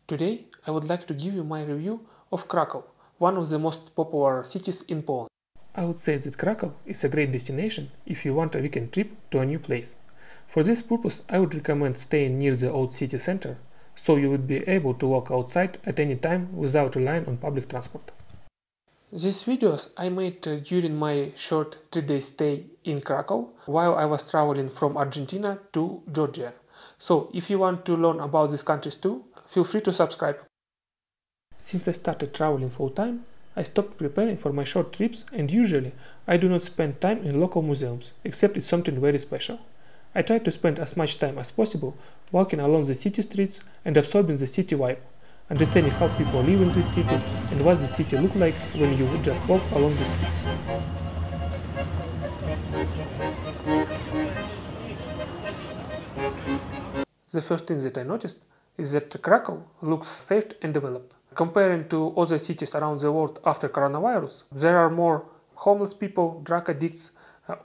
Today I would like to give you my review of Krakow, one of the most popular cities in Poland. I would say that Krakow is a great destination if you want a weekend trip to a new place. For this purpose I would recommend staying near the old city center, so you would be able to walk outside at any time without relying on public transport. These videos I made during my short 3-day stay in Krakow while I was traveling from Argentina to Georgia. So if you want to learn about these countries too, feel free to subscribe. Since I started traveling full time, I stopped preparing for my short trips, and usually I do not spend time in local museums, except it's something very special. I try to spend as much time as possible walking along the city streets and absorbing the city vibe, understanding how people live in this city and what the city looks like when you would just walk along the streets. The first thing that I noticed is that Krakow looks safe and developed. Comparing to other cities around the world after coronavirus, there are more homeless people, drug addicts,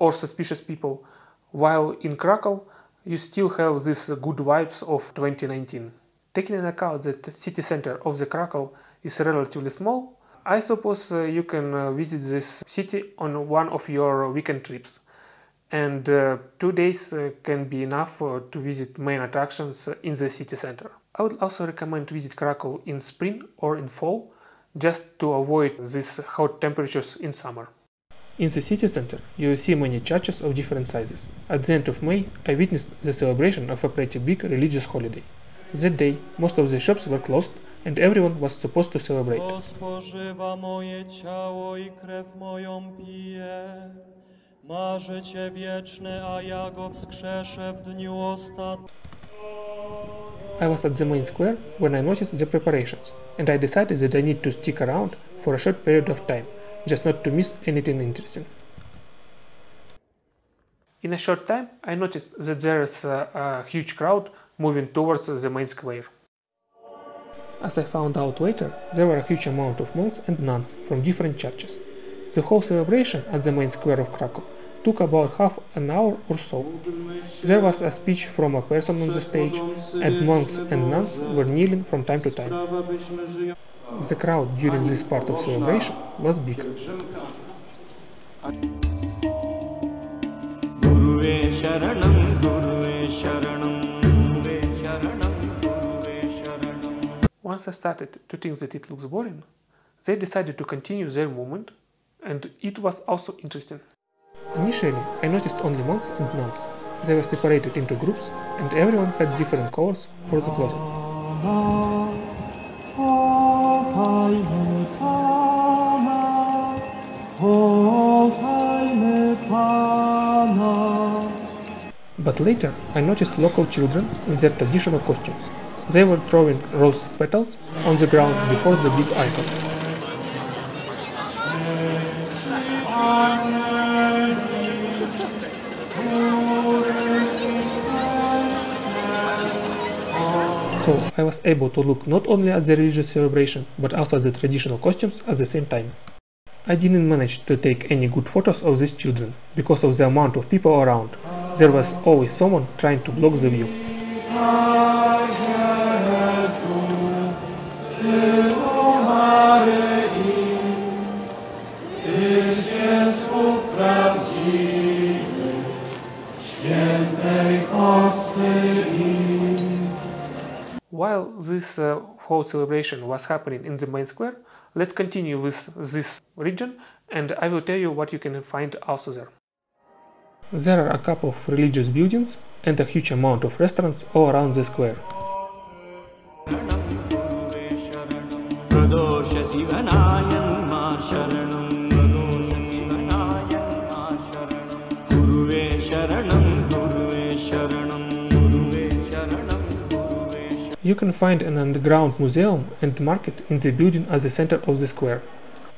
or suspicious people, while in Krakow you still have these good vibes of 2019. Taking into account that the city center of the Krakow is relatively small, I suppose you can visit this city on one of your weekend trips. And 2 days can be enough to visit main attractions in the city center. I would also recommend to visit Krakow in spring or in fall, just to avoid these hot temperatures in summer. In the city center, you will see many churches of different sizes. At the end of May, I witnessed the celebration of a pretty big religious holiday. That day, most of the shops were closed and everyone was supposed to celebrate. I was at the main square when I noticed the preparations, and I decided that I need to stick around for a short period of time, just not to miss anything interesting. In a short time, I noticed that there is a huge crowd moving towards the main square. As I found out later, there were a huge amount of monks and nuns from different churches. The whole celebration at the main square of Krakow took about half an hour or so. There was a speech from a person on the stage, and monks and nuns were kneeling from time to time. The crowd during this part of celebration was big. Once I started to think that it looks boring, they decided to continue their movement, and it was also interesting. Initially, I noticed only monks and nuns. They were separated into groups, and everyone had different colors for the clothing. But later, I noticed local children in their traditional costumes. They were throwing rose petals on the ground before the big icon. So I was able to look not only at the religious celebration, but also at the traditional costumes at the same time. I didn't manage to take any good photos of these children, because of the amount of people around. There was always someone trying to block the view. While this whole celebration was happening in the main square, let's continue with this region, and I will tell you what you can find also there. There are a couple of religious buildings and a huge amount of restaurants all around the square. You can find an underground museum and market in the building at the center of the square.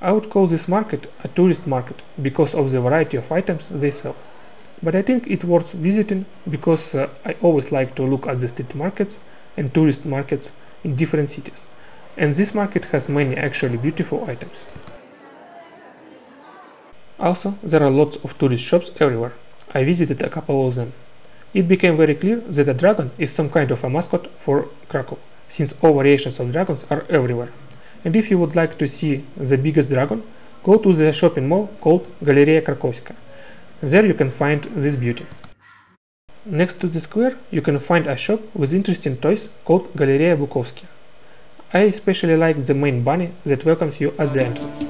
I would call this market a tourist market because of the variety of items they sell. But I think it's worth visiting because I always like to look at the street markets and tourist markets in different cities. And this market has many actually beautiful items. Also, there are lots of tourist shops everywhere. I visited a couple of them. It became very clear that a dragon is some kind of a mascot for Krakow, since all variations of dragons are everywhere. And if you would like to see the biggest dragon, go to the shopping mall called Galeria Krakowska. There you can find this beauty. Next to the square you can find a shop with interesting toys called Galeria Bukowski. I especially like the main bunny that welcomes you at the entrance.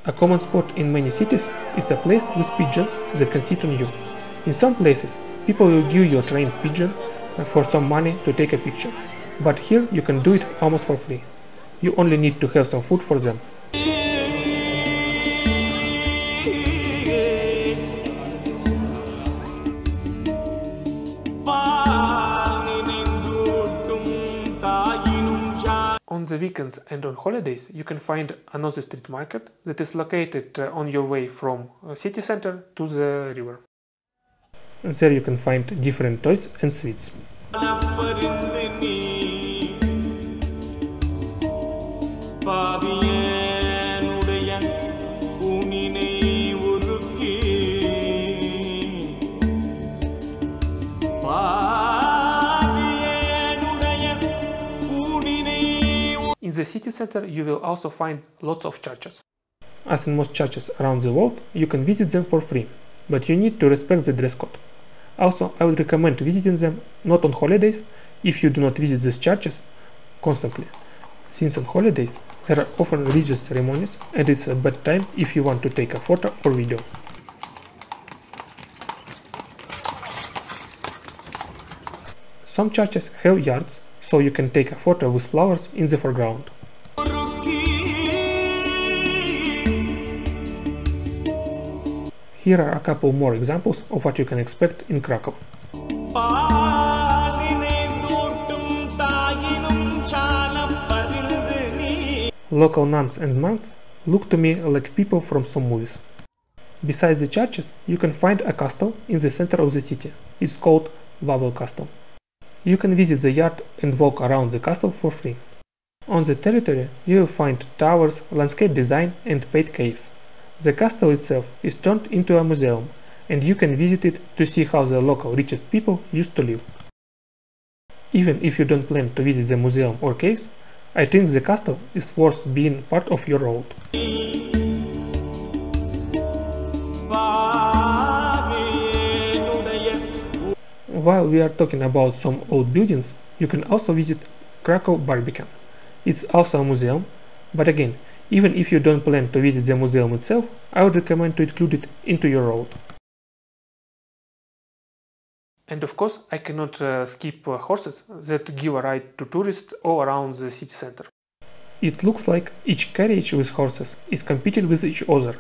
A common spot in many cities is a place with pigeons that can sit on you. In some places, people will give you a trained pigeon for some money to take a picture, but here you can do it almost for free. You only need to have some food for them. On the weekends and on holidays you can find another street market that is located on your way from city center to the river. There you can find different toys and sweets. In the city center you will also find lots of churches. As in most churches around the world, you can visit them for free, but you need to respect the dress code. Also, I would recommend visiting them not on holidays if you do not visit these churches constantly, since on holidays there are often religious ceremonies and it's a bad time if you want to take a photo or video. Some churches have yards, so you can take a photo with flowers in the foreground. Here are a couple more examples of what you can expect in Krakow. Local nuns and monks look to me like people from some movies. Besides the churches, you can find a castle in the center of the city. It's called Wawel Castle. You can visit the yard and walk around the castle for free. On the territory you will find towers, landscape design and paid caves. The castle itself is turned into a museum, and you can visit it to see how the local richest people used to live. Even if you don't plan to visit the museum or caves, I think the castle is worth being part of your road. While we are talking about some old buildings, you can also visit Kraków Barbican. It's also a museum, but again, even if you don't plan to visit the museum itself, I would recommend to include it into your road. And of course, I cannot skip horses that give a ride to tourists all around the city center. It looks like each carriage with horses is competing with each other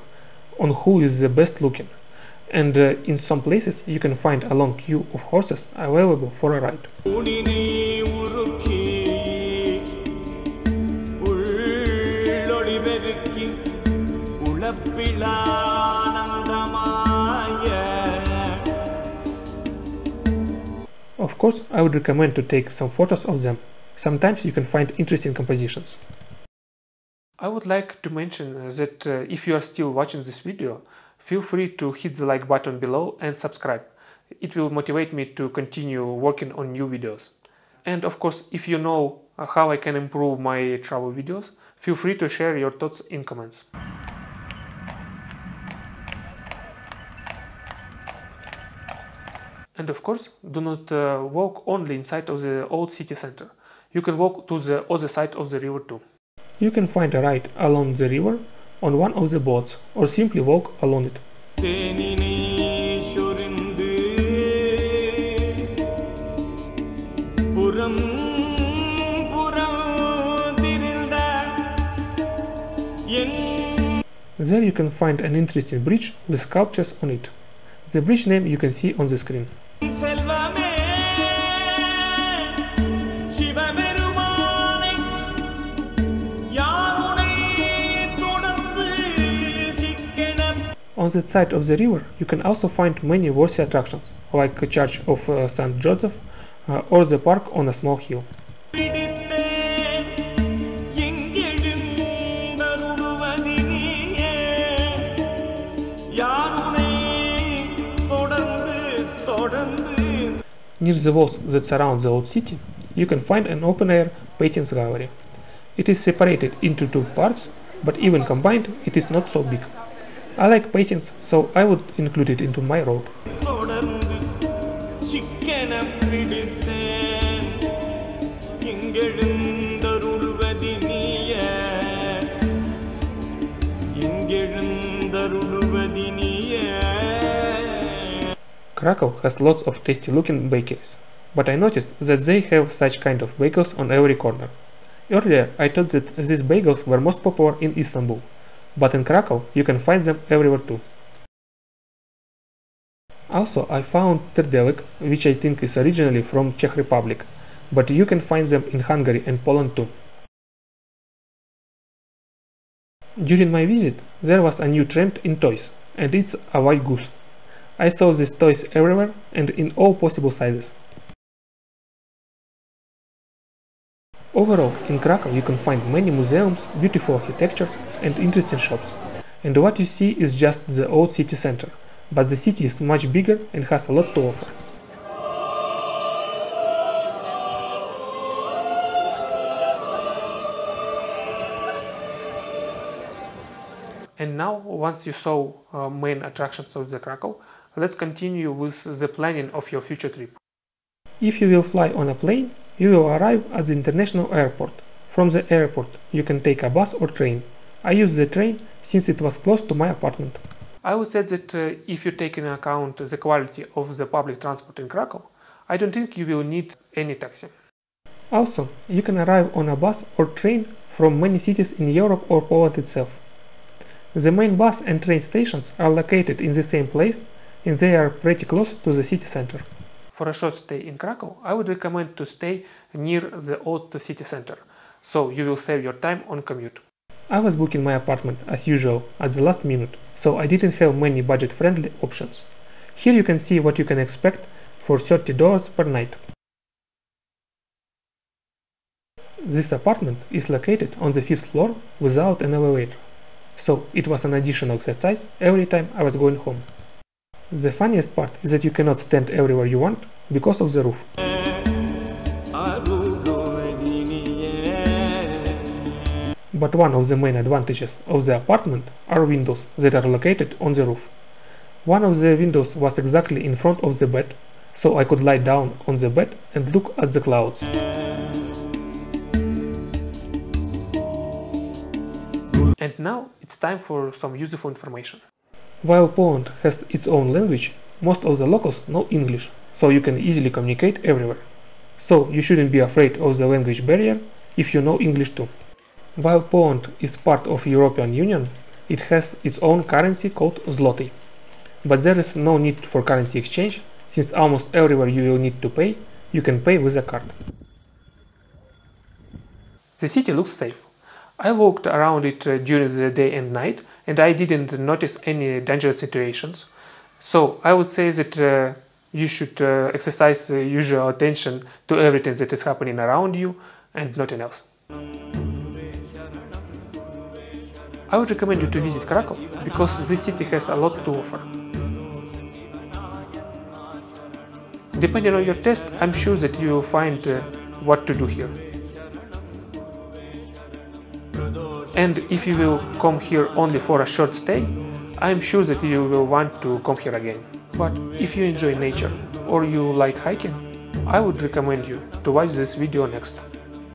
on who is the best looking. And in some places you can find a long queue of horses available for a ride. Of course, I would recommend to take some photos of them. Sometimes you can find interesting compositions. I would like to mention that if you are still watching this video, feel free to hit the like button below and subscribe. It will motivate me to continue working on new videos. And of course, if you know how I can improve my travel videos, feel free to share your thoughts in comments. And of course, do not walk only inside of the old city center. You can walk to the other side of the river too. You can find a ride along the river on one of the boats, or simply walk along it. There you can find an interesting bridge with sculptures on it. The bridge name you can see on the screen. On that side of the river you can also find many worthy attractions, like a church of St. Joseph, or the park on a small hill. Near the walls that surround the old city, you can find an open-air paintings gallery. It is separated into two parts, but even combined, it is not so big. I like paintings, so I would include it into my road. Krakow has lots of tasty looking bakeries, but I noticed that they have such kind of bagels on every corner. Earlier I thought that these bagels were most popular in Istanbul, but in Krakow you can find them everywhere too. Also I found terdelek, which I think is originally from Czech Republic, but you can find them in Hungary and Poland too. During my visit there was a new trend in toys, and it's a white goose. I saw these toys everywhere and in all possible sizes. Overall, in Krakow you can find many museums, beautiful architecture and interesting shops. And what you see is just the old city center, but the city is much bigger and has a lot to offer. And now, once you saw main attractions of the Krakow, let's continue with the planning of your future trip. If you will fly on a plane, you will arrive at the international airport. From the airport, you can take a bus or train. I used the train since it was close to my apartment. I would say that if you take into account the quality of the public transport in Krakow, I don't think you will need any taxi. Also, you can arrive on a bus or train from many cities in Europe or Poland itself. The main bus and train stations are located in the same place, and they are pretty close to the city center. For a short stay in Krakow, I would recommend to stay near the old city center, so you will save your time on commute. I was booking my apartment as usual at the last minute, so I didn't have many budget-friendly options. Here you can see what you can expect for $30 per night. This apartment is located on the 5th floor without an elevator, so it was an additional exercise every time I was going home. The funniest part is that you cannot stand everywhere you want because of the roof. But one of the main advantages of the apartment are windows that are located on the roof. One of the windows was exactly in front of the bed, so I could lie down on the bed and look at the clouds. And now it's time for some useful information. While Poland has its own language, most of the locals know English, so you can easily communicate everywhere. So you shouldn't be afraid of the language barrier if you know English too. While Poland is part of the European Union, it has its own currency called zlotyi. But there is no need for currency exchange, since almost everywhere you will need to pay, you can pay with a card. The city looks safe. I walked around it during the day and night, and I didn't notice any dangerous situations. So I would say that you should exercise usual attention to everything that is happening around you and nothing else. I would recommend you to visit Krakow because this city has a lot to offer. Depending on your taste, I'm sure that you will find what to do here. And if you will come here only for a short stay, I'm sure that you will want to come here again. But if you enjoy nature or you like hiking, I would recommend you to watch this video next.